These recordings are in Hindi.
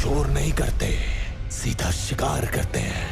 शोर नहीं करते, सीधा शिकार करते हैं।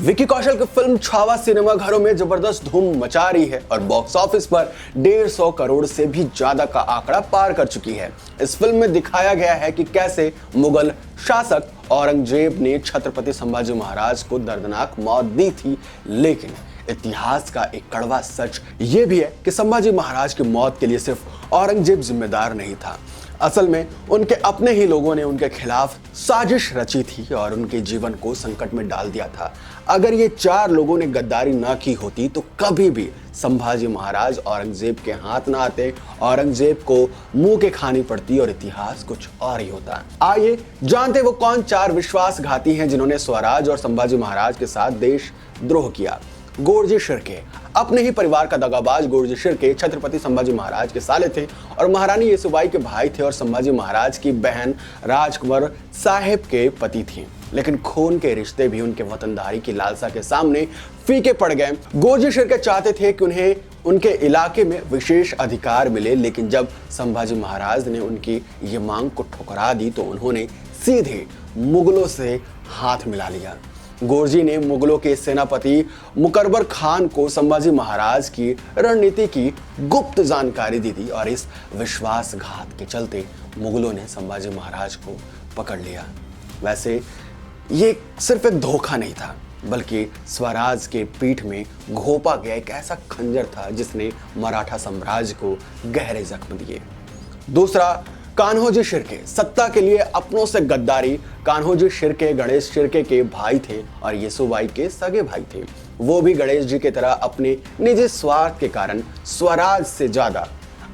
विकी कौशल की फिल्म छावा सिनेमा घरों में जबरदस्त धूम मचा रही है और बॉक्स ऑफिस पर 150 करोड़ से भी ज्यादा का आंकड़ा पार कर चुकी है। इस फिल्म में दिखाया गया है कि कैसे मुगल शासक औरंगजेब ने छत्रपति संभाजी महाराज को दर्दनाक मौत दी थी, लेकिन इतिहास का एक कड़वा सच ये भी है कि संभाजी महाराज की मौत के लिए सिर्फ औरंगजेब जिम्मेदार नहीं था। असल में उनके अपने ही लोगों ने उनके खिलाफ साजिश रची थी और उनके जीवन को संकट में डाल दिया था। अगर ये 4 लोगों ने गद्दारी ना की होती तो कभी भी संभाजी महाराज औरंगजेब के हाथ ना आते, औरंगजेब को मुंह के खानी पड़ती और इतिहास कुछ और ही होता। आइए जानते वो कौन 4 विश्वासघाती हैं जिन्होंने स्वराज और संभाजी महाराज के साथ देशद्रोह किया। गोरजी शिर्के। अपने ही परिवार का दगाबाज गोरजी शिर्के छत्रपति संभाजी महाराज के साले थे और महारानी येसुबाई के भाई थे और संभाजी महाराज की बहन राजकुंवर साहेब के पति थी। लेकिन खून के रिश्ते भी उनके वतनदारी की लालसा के सामने फीके पड़ गए। गोरजी शिर्के चाहते थे कि उन्हें उनके इलाके में विशेष अधिकार मिले, लेकिन जब संभाजी महाराज ने उनकी ये मांग को ठुकरा दी तो उन्होंने सीधे मुगलों से हाथ मिला लिया। गोरजी ने मुगलों के सेनापति मुकरबर खान को संभाजी महाराज की रणनीति की गुप्त जानकारी दी थी और इस विश्वासघात के चलते मुगलों ने संभाजी महाराज को पकड़ लिया। वैसे ये सिर्फ एक धोखा नहीं था, बल्कि स्वराज के पीठ में घोंपा गया एक ऐसा खंजर था जिसने मराठा साम्राज्य को गहरे जख्म दिए। दूसरा, कान्होजी शिर्के। सत्ता के लिए अपनों से गद्दारी। कान्होजी शिर्के गणेश शिर्के के भाई थे और येसुबाई के सगे भाई थे। वो भी गणेश जी की तरह अपने निजी स्वार्थ के कारण स्वराज से ज्यादा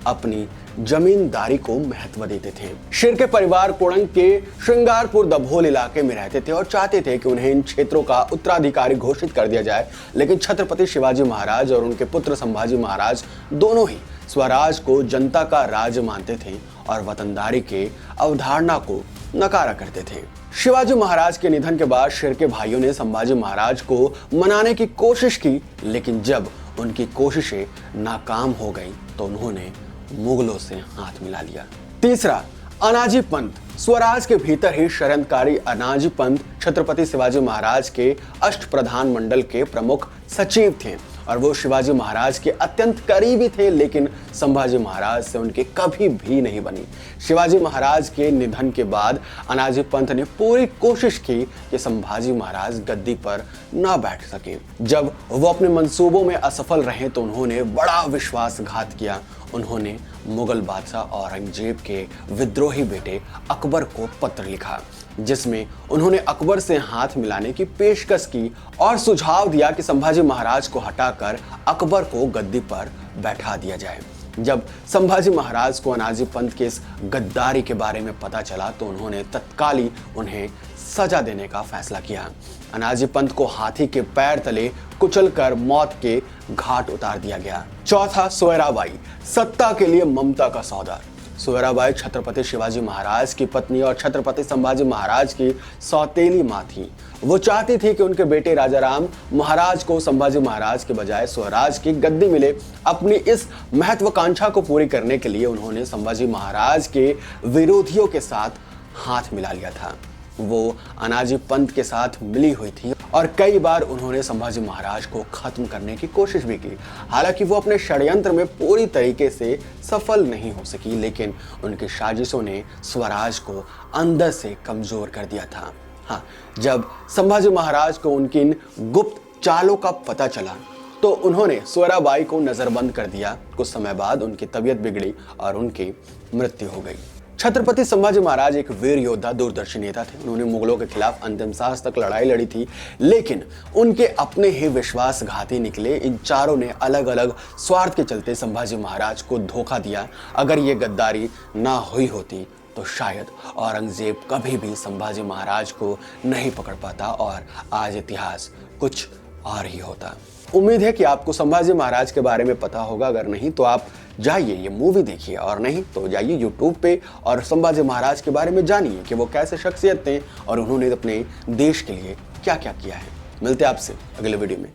अपनी जमींदारी को महत्व देते थे। शिर्के परिवार कोड़ंग के श्रृंगारपुर दभोल इलाके में रहते थे और चाहते थे कि उन्हें इन क्षेत्रों का उत्तराधिकारी घोषित कर दिया जाए, लेकिन छत्रपति शिवाजी महाराज और उनके पुत्र संभाजी महाराज दोनों ही स्वराज को जनता का राज मानते थे और वतनदारी के अवधारणा को नकारा करते थे। शिवाजी महाराज के निधन के बाद शिर्के भाइयों ने संभाजी महाराज को मनाने की कोशिश की, लेकिन जब उनकी कोशिशें नाकाम हो गई तो उन्होंने मुगलों से हाथ मिला लिया। तीसरा, अनाजी पंत। स्वराज के भीतर ही षड्यंत्रकारी अनाजी पंत छत्रपति शिवाजी महाराज के अष्टप्रधान मंडल के प्रमुख सचिव थे और वो शिवाजी महाराज के अत्यंत करीबी थे, लेकिन संभाजी महाराज से उनके कभी भी नहीं बनी। शिवाजी महाराज के निधन के बाद अनाजी पंत ने पूरी कोशिश की कि संभाजी महाराज गद्दी पर न बैठ सके। जब वो अपने मंसूबों में असफल रहे तो उन्होंने बड़ा विश्वासघात किया। उन्होंने मुगल बादशाह औरंगजेब के विद्रोही बेटे अकबर को पत्र लिखा, जिसमें उन्होंने अकबर से हाथ मिलाने की पेशकश की और सुझाव दिया कि संभाजी महाराज को हटाकर अकबर को गद्दी पर बैठा दिया जाए। जब संभाजी महाराज को अनाजी पंत के इस गद्दारी के बारे में पता चला तो उन्होंने तत्काल उन्हें सजा देने का फैसला किया। अनाजी पंत को हाथी के पैर तले कुचलकर मौत के घाट उतार दिया गया। चौथा, सोयराबाई। सत्ता के लिए ममता का सौदा। सोयराबाई छत्रपति शिवाजी महाराज की पत्नी और छत्रपति संभाजी महाराज की सौतेली मां थी। वो चाहती थी कि उनके बेटे राजाराम महाराज को संभाजी महाराज के बजाय स्वराज की गद्दी मिले। अपनी इस महत्वाकांक्षा को पूरी करने के लिए उन्होंने संभाजी महाराज के विरोधियों के साथ हाथ मिला लिया था। वो अनाजी पंत के साथ मिली हुई थी और कई बार उन्होंने संभाजी महाराज को खत्म करने की कोशिश भी की। हालांकि वो अपने षड्यंत्र में पूरी तरीके से सफल नहीं हो सकी, लेकिन उनकी साजिशों ने स्वराज को अंदर से कमजोर कर दिया था। हाँ, जब संभाजी महाराज को उनकी इन गुप्त चालों का पता चला तो उन्होंने सोयराबाई को नजरबंद कर दिया। कुछ समय बाद उनकी तबीयत बिगड़ी और उनकी मृत्यु हो गई। छत्रपति संभाजी महाराज एक वीर योद्धा, दूरदर्शी नेता थे। उन्होंने मुगलों के खिलाफ अंतिम सांस तक लड़ाई लड़ी थी, लेकिन उनके अपने ही विश्वासघाती निकले इन चारों ने अलग अलग स्वार्थ के चलते संभाजी महाराज को धोखा दिया। अगर ये गद्दारी ना हुई होती तो शायद औरंगजेब कभी भी संभाजी महाराज को नहीं पकड़ पाता और आज इतिहास कुछ और ही होता। उम्मीद है कि आपको संभाजी महाराज के बारे में पता होगा। अगर नहीं तो आप जाइए ये मूवी देखिए, और नहीं तो जाइए YouTube पे और संभाजी महाराज के बारे में जानिए कि वो कैसे शख्सियत थे और उन्होंने अपने देश के लिए क्या क्या किया है। मिलते हैं आपसे अगले वीडियो में।